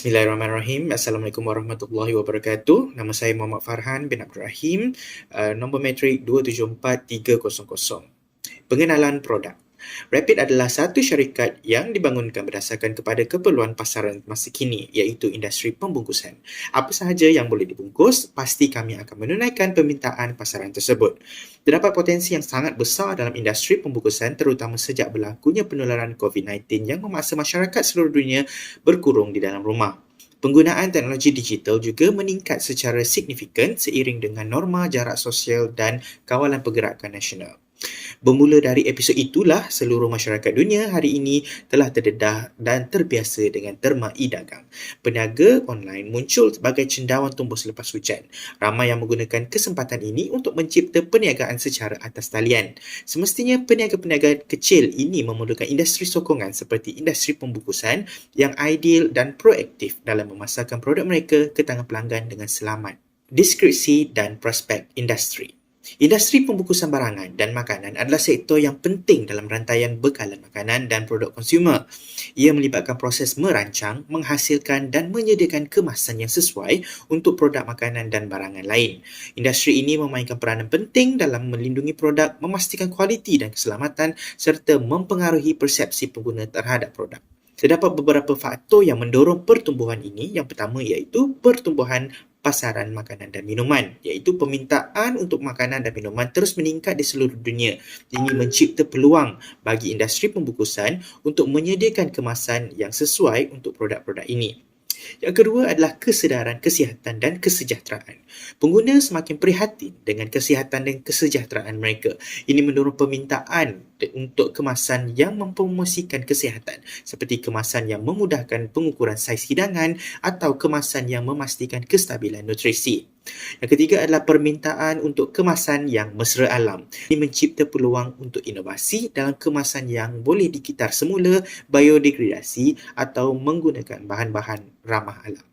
Bismillahirrahmanirrahim. Assalamualaikum warahmatullahi wabarakatuh. Nama saya Muhammad Farhan bin Abdul Rahim. Nombor metrik 274300. Pengenalan produk. Rapid adalah satu syarikat yang dibangunkan berdasarkan kepada keperluan pasaran masa kini, iaitu industri pembungkusan. Apa sahaja yang boleh dibungkus, pasti kami akan menunaikan permintaan pasaran tersebut. Terdapat potensi yang sangat besar dalam industri pembungkusan, terutama sejak berlakunya penularan COVID-19 yang memaksa masyarakat seluruh dunia berkurung di dalam rumah. Penggunaan teknologi digital juga meningkat secara signifikan seiring dengan norma jarak sosial dan kawalan pergerakan nasional. Bermula dari episod itulah, seluruh masyarakat dunia hari ini telah terdedah dan terbiasa dengan terma e-dagang. Peniaga online muncul sebagai cendawan tumbuh selepas hujan. Ramai yang menggunakan kesempatan ini untuk mencipta perniagaan secara atas talian. Semestinya peniaga-peniaga kecil ini memerlukan industri sokongan seperti industri pembungkusan yang ideal dan proaktif dalam memasarkan produk mereka ke tangan pelanggan dengan selamat. Deskripsi dan prospek industri. Industri pembungkusan barangan dan makanan adalah sektor yang penting dalam rantaian bekalan makanan dan produk konsumer. Ia melibatkan proses merancang, menghasilkan dan menyediakan kemasan yang sesuai untuk produk makanan dan barangan lain. Industri ini memainkan peranan penting dalam melindungi produk, memastikan kualiti dan keselamatan serta mempengaruhi persepsi pengguna terhadap produk. Terdapat beberapa faktor yang mendorong pertumbuhan ini. Yang pertama iaitu pertumbuhan pasaran makanan dan minuman, iaitu permintaan untuk makanan dan minuman terus meningkat di seluruh dunia. Ini mencipta peluang bagi industri pembungkusan untuk menyediakan kemasan yang sesuai untuk produk-produk ini. Yang kedua adalah kesedaran kesihatan dan kesejahteraan. Pengguna semakin prihatin dengan kesihatan dan kesejahteraan mereka. Ini mendorong permintaan untuk kemasan yang mempromosikan kesihatan, seperti kemasan yang memudahkan pengukuran saiz hidangan atau kemasan yang memastikan kestabilan nutrisi. Yang ketiga adalah permintaan untuk kemasan yang mesra alam. Ini mencipta peluang untuk inovasi dalam kemasan yang boleh dikitar semula, biodegradasi atau menggunakan bahan-bahan ramah alam.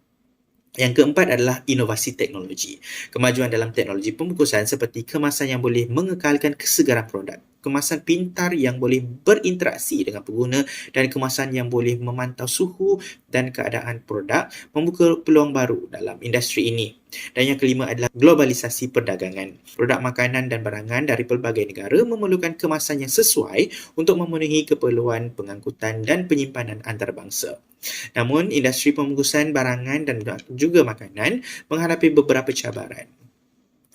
Yang keempat adalah inovasi teknologi. Kemajuan dalam teknologi pembungkusan seperti kemasan yang boleh mengekalkan kesegaran produk, kemasan pintar yang boleh berinteraksi dengan pengguna dan kemasan yang boleh memantau suhu dan keadaan produk membuka peluang baru dalam industri ini. Dan yang kelima adalah globalisasi perdagangan. Produk makanan dan barangan dari pelbagai negara memerlukan kemasan yang sesuai untuk memenuhi keperluan pengangkutan dan penyimpanan antarabangsa. Namun, industri pembungkusan barangan dan juga makanan menghadapi beberapa cabaran.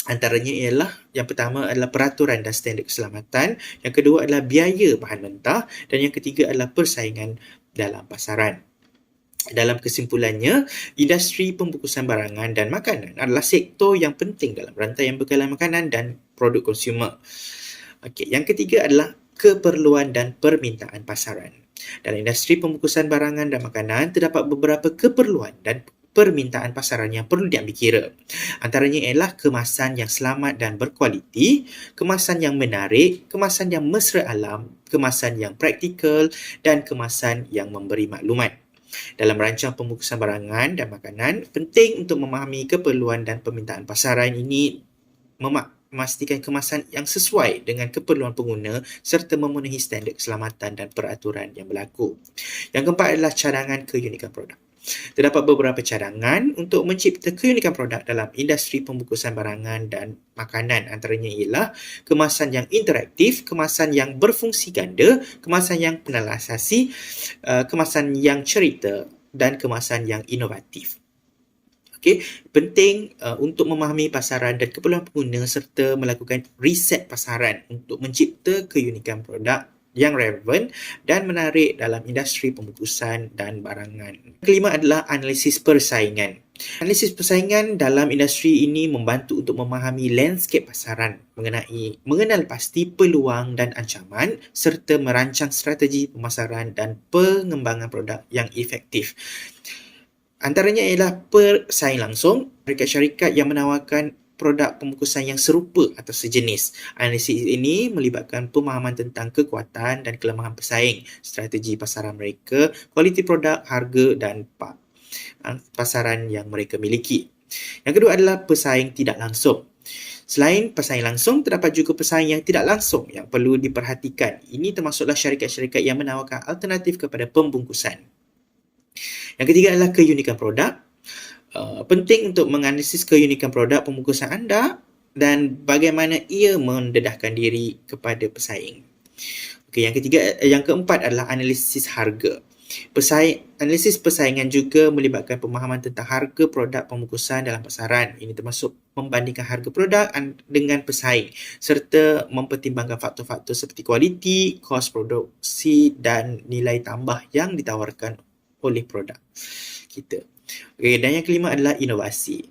Antaranya ialah, yang pertama adalah peraturan dan standard keselamatan, yang kedua adalah biaya bahan mentah dan yang ketiga adalah persaingan dalam pasaran. Dalam kesimpulannya, industri pembungkusan barangan dan makanan adalah sektor yang penting dalam rantaian bekalan makanan dan produk konsumer. Okey, yang ketiga adalah keperluan dan permintaan pasaran. Dalam industri pembungkusan barangan dan makanan, terdapat beberapa keperluan dan permintaan pasaran yang perlu diambil kira. Antaranya ialah kemasan yang selamat dan berkualiti, kemasan yang menarik, kemasan yang mesra alam, kemasan yang praktikal dan kemasan yang memberi maklumat. Dalam merancang pembungkusan barangan dan makanan, penting untuk memahami keperluan dan permintaan pasaran ini, memastikan kemasan yang sesuai dengan keperluan pengguna serta memenuhi standard keselamatan dan peraturan yang berlaku. Yang keempat adalah cadangan keunikan produk. Terdapat beberapa cadangan untuk mencipta keunikan produk dalam industri pembungkusan barangan dan makanan. Antaranya ialah kemasan yang interaktif, kemasan yang berfungsi ganda, kemasan yang penalarisasi, kemasan yang cerita dan kemasan yang inovatif. Okay. Penting untuk memahami pasaran dan keperluan pengguna serta melakukan riset pasaran untuk mencipta keunikan produk yang relevan dan menarik dalam industri pembungkusan dan barangan. Kelima adalah analisis persaingan. Analisis persaingan dalam industri ini membantu untuk memahami landscape pasaran, mengenal pasti peluang dan ancaman serta merancang strategi pemasaran dan pengembangan produk yang efektif. Antaranya ialah persaing langsung, syarikat-syarikat yang menawarkan produk pembungkusan yang serupa atau sejenis. Analisis ini melibatkan pemahaman tentang kekuatan dan kelemahan pesaing, strategi pasaran mereka, kualiti produk, harga dan pasaran yang mereka miliki. Yang kedua adalah pesaing tidak langsung. Selain pesaing langsung, terdapat juga pesaing yang tidak langsung yang perlu diperhatikan. Ini termasuklah syarikat-syarikat yang menawarkan alternatif kepada pembungkusan. Yang ketiga adalah keunikan produk. Penting untuk menganalisis keunikan produk pembungkusan anda dan bagaimana ia mendedahkan diri kepada pesaing. Okey, yang keempat adalah analisis harga. Analisis persaingan juga melibatkan pemahaman tentang harga produk pembungkusan dalam pasaran. Ini termasuk membandingkan harga produk dengan pesaing serta mempertimbangkan faktor-faktor seperti kualiti, kos produksi dan nilai tambah yang ditawarkan oleh produk kita. Okay, dan yang kelima adalah inovasi.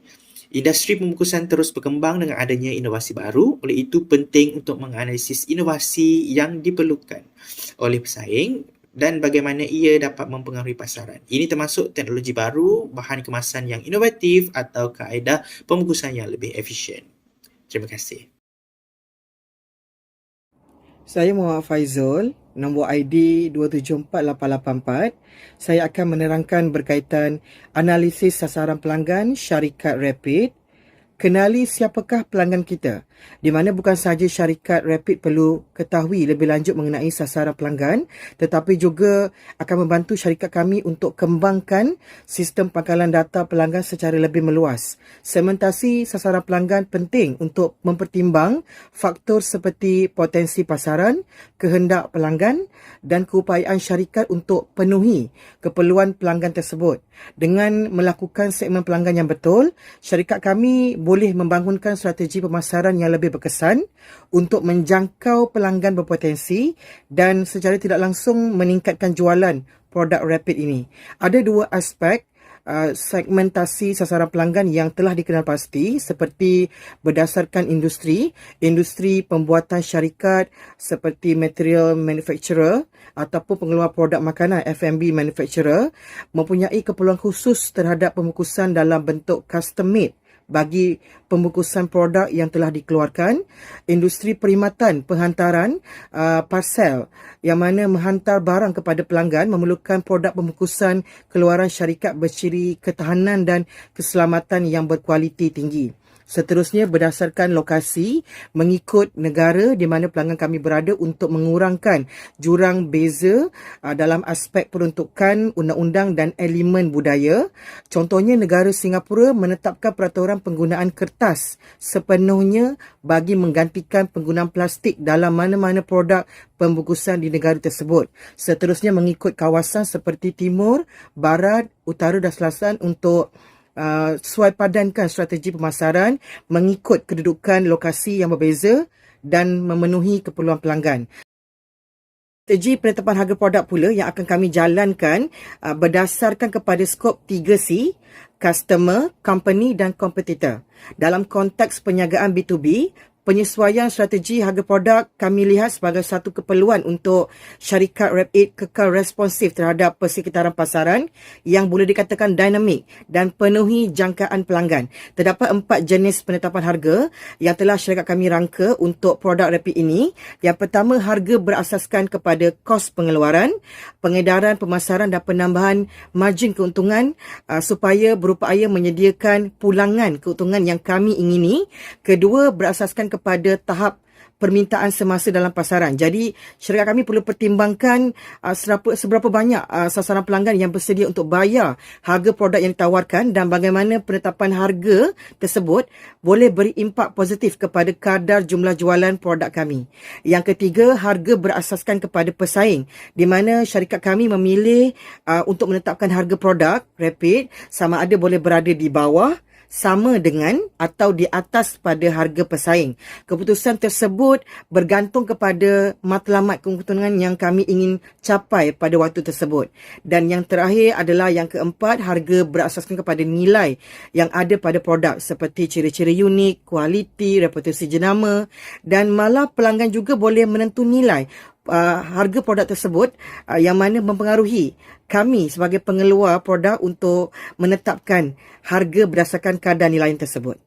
Industri pembungkusan terus berkembang dengan adanya inovasi baru, oleh itu penting untuk menganalisis inovasi yang diperlukan oleh pesaing dan bagaimana ia dapat mempengaruhi pasaran. Ini termasuk teknologi baru, bahan kemasan yang inovatif atau kaedah pembungkusan yang lebih efisien. Terima kasih. Saya Muhammad Faizul, nombor ID 274884. Saya akan menerangkan berkaitan analisis sasaran pelanggan syarikat Rapid. Kenali siapakah pelanggan kita, di mana bukan sahaja syarikat Rapid perlu ketahui lebih lanjut mengenai sasaran pelanggan, tetapi juga akan membantu syarikat kami untuk kembangkan sistem pangkalan data pelanggan secara lebih meluas. Segmentasi sasaran pelanggan penting untuk mempertimbang faktor seperti potensi pasaran, kehendak pelanggan dan keupayaan syarikat untuk penuhi keperluan pelanggan tersebut. Dengan melakukan segmen pelanggan yang betul, syarikat kami boleh membangunkan strategi pemasaran yang lebih berkesan untuk menjangkau pelanggan berpotensi dan secara tidak langsung meningkatkan jualan produk Rapid ini. Ada dua aspek segmentasi sasaran pelanggan yang telah dikenal pasti seperti berdasarkan industri pembuatan syarikat seperti material manufacturer ataupun pengeluar produk makanan F&B manufacturer mempunyai keperluan khusus terhadap pembungkusan dalam bentuk custom made bagi pembungkusan produk yang telah dikeluarkan. Industri perkhidmatan penghantaran parcel yang mana menghantar barang kepada pelanggan memerlukan produk pembungkusan keluaran syarikat berciri ketahanan dan keselamatan yang berkualiti tinggi. Seterusnya berdasarkan lokasi mengikut negara di mana pelanggan kami berada untuk mengurangkan jurang beza dalam aspek peruntukan undang-undang dan elemen budaya. Contohnya negara Singapura menetapkan peraturan penggunaan kertas sepenuhnya bagi menggantikan penggunaan plastik dalam mana-mana produk pembungkusan di negara tersebut. Seterusnya mengikut kawasan seperti timur, barat, utara dan selatan untuk sesuai padankan strategi pemasaran mengikut kedudukan lokasi yang berbeza dan memenuhi keperluan pelanggan. Strategi penetapan harga produk pula yang akan kami jalankan berdasarkan kepada skop 3C, customer, company dan competitor. Dalam konteks perniagaan B2B, penyesuaian strategi harga produk kami lihat sebagai satu keperluan untuk syarikat Rapid kekal responsif terhadap persekitaran pasaran yang boleh dikatakan dinamik dan penuhi jangkaan pelanggan. Terdapat 4 jenis penetapan harga yang telah syarikat kami rangka untuk produk Rapid ini. Yang pertama, harga berasaskan kepada kos pengeluaran, pengedaran, pemasaran dan penambahan margin keuntungan supaya berupaya menyediakan pulangan keuntungan yang kami ingini. Kedua, berasaskan kepada tahap permintaan semasa dalam pasaran. Jadi, syarikat kami perlu pertimbangkan seberapa banyak sasaran pelanggan yang bersedia untuk bayar harga produk yang ditawarkan dan bagaimana penetapan harga tersebut boleh beri impak positif kepada kadar jumlah jualan produk kami. Yang ketiga, harga berasaskan kepada pesaing di mana syarikat kami memilih untuk menetapkan harga produk Rapid sama ada boleh berada di bawah, sama dengan atau di atas pada harga pesaing. Keputusan tersebut bergantung kepada matlamat keuntungan yang kami ingin capai pada waktu tersebut. Dan yang terakhir adalah yang keempat, harga berasaskan kepada nilai yang ada pada produk seperti ciri-ciri unik, kualiti, reputasi jenama dan malah pelanggan juga boleh menentu nilai harga produk tersebut yang mana mempengaruhi kami sebagai pengeluar produk untuk menetapkan harga berdasarkan kadar nilai tersebut.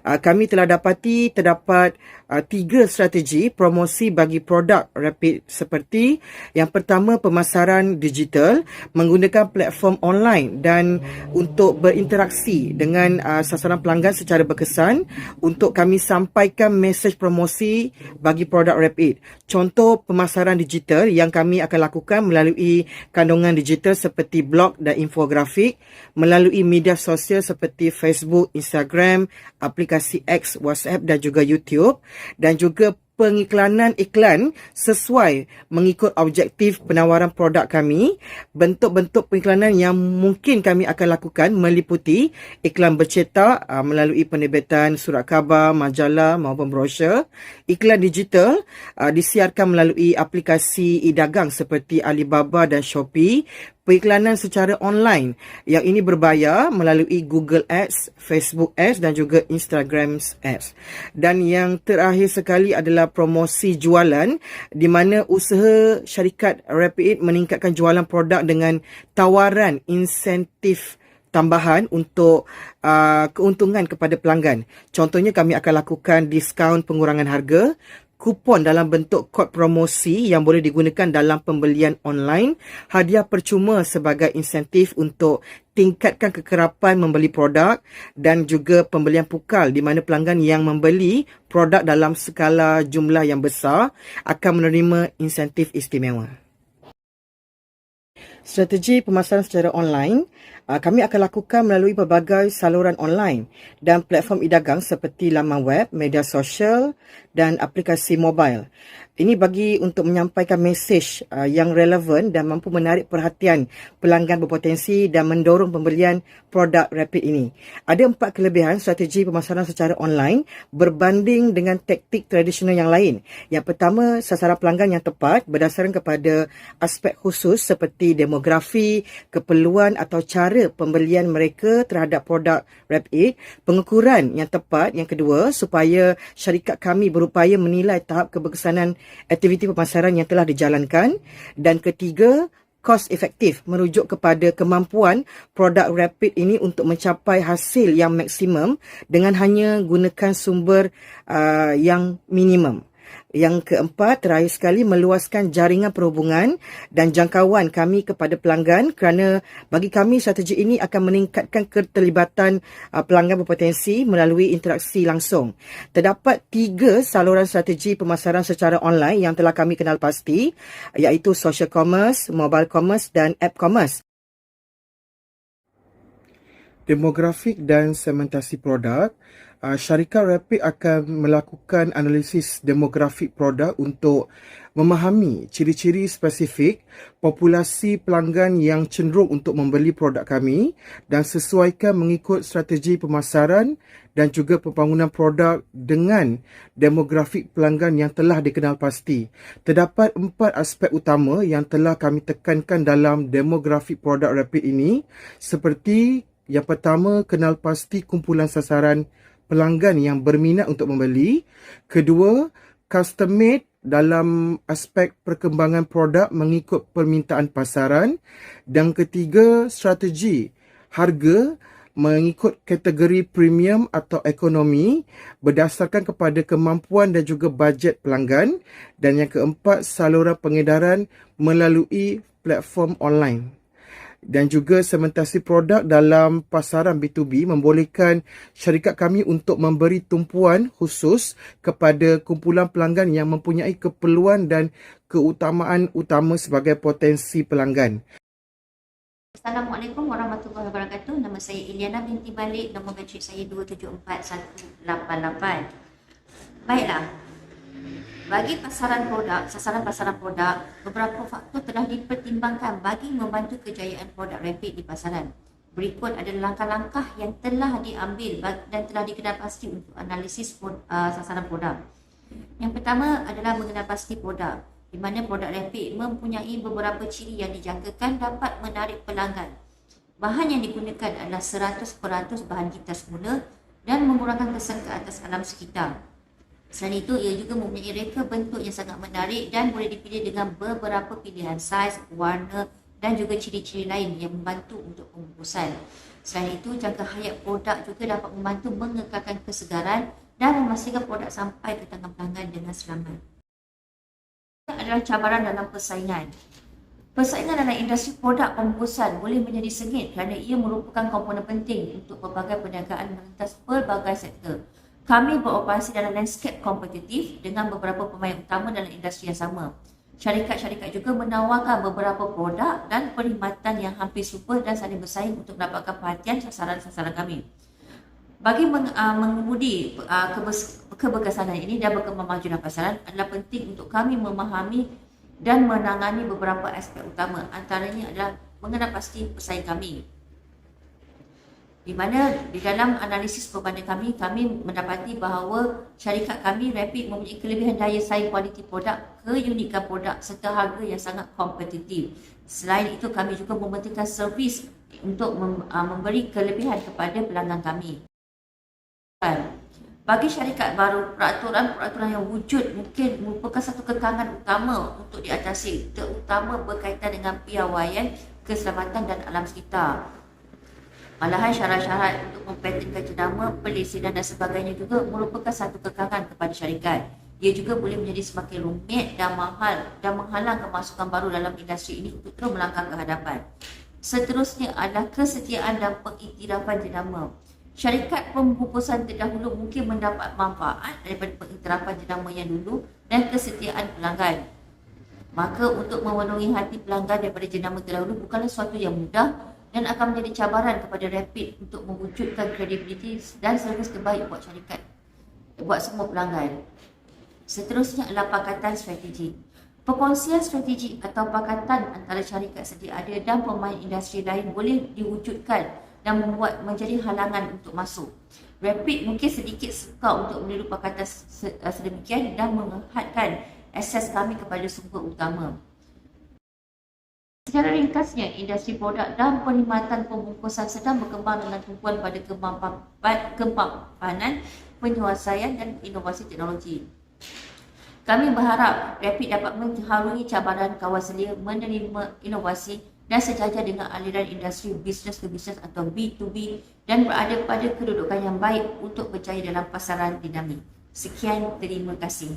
Kami telah dapati terdapat 3 strategi promosi bagi produk Rapid seperti yang pertama pemasaran digital menggunakan platform online dan untuk berinteraksi dengan sasaran pelanggan secara berkesan untuk kami sampaikan mesej promosi bagi produk Rapid. Contoh pemasaran digital yang kami akan lakukan melalui kandungan digital seperti blog dan infografik, melalui media sosial seperti Facebook, Instagram, aplikasi X, WhatsApp dan juga YouTube, dan juga pengiklanan iklan sesuai mengikut objektif penawaran produk kami. Bentuk-bentuk pengiklanan yang mungkin kami akan lakukan meliputi iklan bercetak melalui penerbitan surat khabar, majalah maupun brosur. Iklan digital disiarkan melalui aplikasi e-dagang seperti Alibaba dan Shopee. Periklanan secara online yang ini berbayar melalui Google Ads, Facebook Ads dan juga Instagram Ads. Dan yang terakhir sekali adalah promosi jualan di mana usaha syarikat Rapid meningkatkan jualan produk dengan tawaran insentif tambahan untuk keuntungan kepada pelanggan. Contohnya kami akan lakukan diskaun pengurangan harga, kupon dalam bentuk kod promosi yang boleh digunakan dalam pembelian online, hadiah percuma sebagai insentif untuk tingkatkan kekerapan membeli produk dan juga pembelian pukal di mana pelanggan yang membeli produk dalam skala jumlah yang besar akan menerima insentif istimewa. Strategi pemasaran secara online kami akan lakukan melalui pelbagai saluran online dan platform e-dagang seperti laman web, media sosial dan aplikasi mobile. Ini bagi untuk menyampaikan mesej yang relevan dan mampu menarik perhatian pelanggan berpotensi dan mendorong pembelian produk Rapid ini. Ada 4 kelebihan strategi pemasaran secara online berbanding dengan taktik tradisional yang lain. Yang pertama, sasaran pelanggan yang tepat berdasarkan kepada aspek khusus seperti demografi, keperluan atau cara pembelian mereka terhadap produk Rapid. Pengukuran yang tepat yang kedua, supaya syarikat kami berupaya menilai tahap keberkesanan aktiviti pemasaran yang telah dijalankan. Dan ketiga, kos efektif merujuk kepada kemampuan produk Rapid ini untuk mencapai hasil yang maksimum dengan hanya gunakan sumber yang minimum. Yang keempat, terakhir sekali, meluaskan jaringan perhubungan dan jangkauan kami kepada pelanggan kerana bagi kami strategi ini akan meningkatkan keterlibatan pelanggan berpotensi melalui interaksi langsung. Terdapat 3 saluran strategi pemasaran secara online yang telah kami kenal pasti, iaitu social commerce, mobile commerce dan app commerce. Demografik dan segmentasi produk. Syarikat Rapid akan melakukan analisis demografik produk untuk memahami ciri-ciri spesifik populasi pelanggan yang cenderung untuk membeli produk kami dan sesuaikan mengikut strategi pemasaran dan juga pembangunan produk dengan demografik pelanggan yang telah dikenal pasti. Terdapat 4 aspek utama yang telah kami tekankan dalam demografik produk Rapid ini, seperti yang pertama, kenal pasti kumpulan sasaran pelanggan yang berminat untuk membeli. Kedua, custom made dalam aspek perkembangan produk mengikut permintaan pasaran. Dan ketiga, strategi harga mengikut kategori premium atau ekonomi berdasarkan kepada kemampuan dan juga bajet pelanggan. Dan yang keempat, saluran pengedaran melalui platform online. Dan juga segmentasi produk dalam pasaran B2B membolehkan syarikat kami untuk memberi tumpuan khusus kepada kumpulan pelanggan yang mempunyai keperluan dan keutamaan utama sebagai potensi pelanggan. Assalamualaikum warahmatullahi wabarakatuh. Nama saya Iliana binti Malik, nombor matrik saya 274188. Baiklah. Bagi sasaran pasaran produk, beberapa faktor telah dipertimbangkan bagi membantu kejayaan produk Rapid di pasaran. Berikut adalah langkah-langkah yang telah diambil dan telah dikenal pasti untuk analisis sasaran produk. Yang pertama adalah mengenal pasti produk, di mana produk Rapid mempunyai beberapa ciri yang dijangkakan dapat menarik pelanggan. Bahan yang digunakan adalah 100% bahan kita semula dan mengurangkan kesan ke atas alam sekitar. Selain itu, ia juga mempunyai reka bentuk yang sangat menarik dan boleh dipilih dengan beberapa pilihan saiz, warna dan juga ciri-ciri lain yang membantu untuk pembungkusan. Selain itu, jangka hayat produk juga dapat membantu mengekalkan kesegaran dan memastikan produk sampai ke tangan pelanggan dengan selamat. Ini adalah cabaran dalam persaingan. Persaingan dalam industri produk pembungkusan boleh menjadi sengit kerana ia merupakan komponen penting untuk pelbagai perniagaan merentas pelbagai sektor. Kami beroperasi dalam landscape kompetitif dengan beberapa pemain utama dalam industri yang sama. Syarikat-syarikat juga menawarkan beberapa produk dan perkhidmatan yang hampir serupa dan saling bersaing untuk mendapatkan perhatian sasaran-sasaran kami. Bagi mengemudi keberkesanan ini dan berkembang maju dalam pasaran adalah penting untuk kami memahami dan menangani beberapa aspek utama. Antaranya adalah mengenal pasti pesaing kami. Di mana di dalam analisis perbandingan kami mendapati bahawa syarikat kami Rapid mempunyai kelebihan daya saing kualiti produk, keunikan produk serta harga yang sangat kompetitif. Selain itu, kami juga mementingkan servis untuk memberi kelebihan kepada pelanggan kami. Bagi syarikat baru, peraturan yang wujud mungkin merupakan satu kekangan utama untuk diatasi, terutama berkaitan dengan piawaian, keselamatan dan alam sekitar. Malahan syarat-syarat untuk mempatenkan jenama, pelesinan dan sebagainya juga merupakan satu kekangan kepada syarikat. Ia juga boleh menjadi semakin rumit dan mahal dan menghalang kemasukan baru dalam industri ini untuk terus melangkah ke hadapan. Seterusnya adalah kesetiaan dan pengiktirafan jenama. Syarikat pembungkusan terdahulu mungkin mendapat manfaat daripada pengiktirafan jenama yang dulu dan kesetiaan pelanggan. Maka untuk memenuhi hati pelanggan daripada jenama terdahulu bukanlah sesuatu yang mudah dan akan menjadi cabaran kepada Rapid untuk mewujudkan kredibiliti dan servis terbaik buat syarikat, buat semua pelanggan. Seterusnya adalah pakatan strategi. Perkongsian strategi atau pakatan antara syarikat sedia ada dan pemain industri lain boleh diwujudkan dan membuat menjadi halangan untuk masuk. Rapid mungkin sedikit suka untuk meniru pakatan sedemikian dan menghadkan akses kami kepada sumber utama. Secara ringkasnya, industri produk dan perkhidmatan pembungkusan sedang berkembang dengan tumpuan pada kempapanan, penyelesaian dan inovasi teknologi. Kami berharap Rapid dapat mengharungi cabaran kawal selia, menerima inovasi dan sejajar dengan aliran industri bisnes ke bisnes atau B2B dan berada pada kedudukan yang baik untuk berjaya dalam pasaran dinamik. Sekian, terima kasih.